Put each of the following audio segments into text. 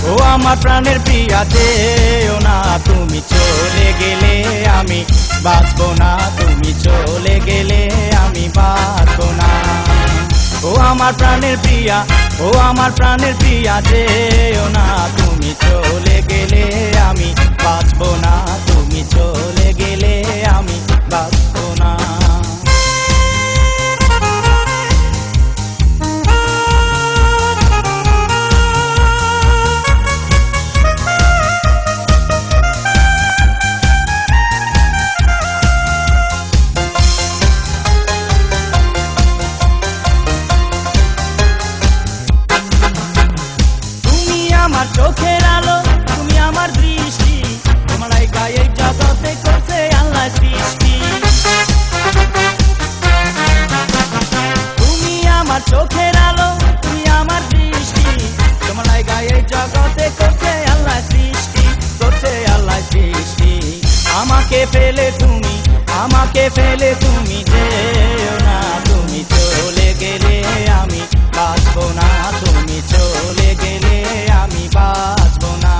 ও আমার প্রাণের প্রিয়া যেও না, তুমি চলে গেলে আমি বাঁচবো না, তুমি চলে গেলে আমি বাঁচবো না। ও আমার প্রাণের প্রিয়া, ও আমার প্রাণের প্রিয়া যেও না, তুমি চলে গেলে আমি বাঁচবো না, তুমি চলে গেলে আমি বাঁচবো না। আমার চোখের আলো, তুমি আমার দৃষ্টি, তোমার গায়ে জগতে করছে আল্লাহ সৃষ্টি। তুমি আমার চোখের আলো, তুমি আমার দৃষ্টি, তোমার গায়ে জগতে করছে আল্লাহ সৃষ্টি, করছে আল্লাহ সৃষ্টি। আমাকে ফেলে তুমি, আমাকে ফেলে তুমি যেও না, তুমি চলে গেলে আমি বাঁচবো না, তুমি চলে গেলে আমি বাঁচবো না।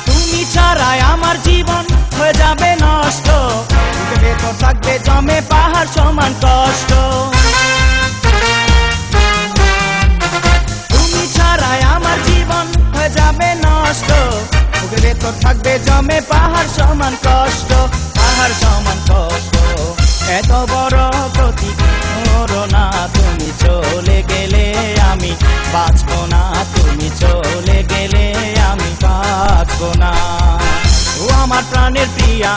তুমি ছাড়াই আমার জীবন হয়ে যাবে নষ্ট, ভেতর থাকবে জমে পাহাড় সমান কষ্ট। তুমি ছাড়াই আমার জীবন হয়ে যাবে নষ্ট, বুকের ভেতর থাকবে জমে পাহাড় সমান কষ্ট, পাহাড় সমান কষ্ট। এত বড় প্রতীক করো না, তুমি চলে গেলে আমি বাঁচবো না, তুমি চলে গেলে আমি বাঁচবো না। ও আমার প্রাণের প্রিয়া,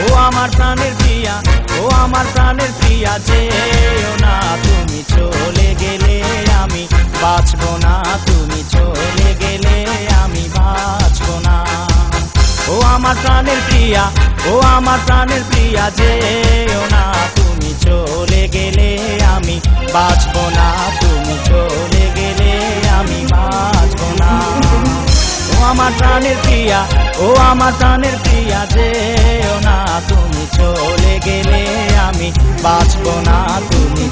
ও আমার প্রাণের প্রিয়া, ও আমার প্রাণের প্রিয়া যেও না, তুমি চলে গেলে আমি বাঁচবো না, তুমি চলে গেলে আমি বাঁচবো না। ও আমার প্রাণের প্রিয়া, ও আমার প্রাণের প্রিয়া যেও না, তুমি চলে গেলে আমি বাঁচবো না, তুমি চলে গেলে আমি বাঁচবো না। ও আমার প্রাণের প্রিয়া, ও আমার প্রাণের প্রিয়া যেও না, তুমি চলে গেলে আমি বাঁচবো না, তুমি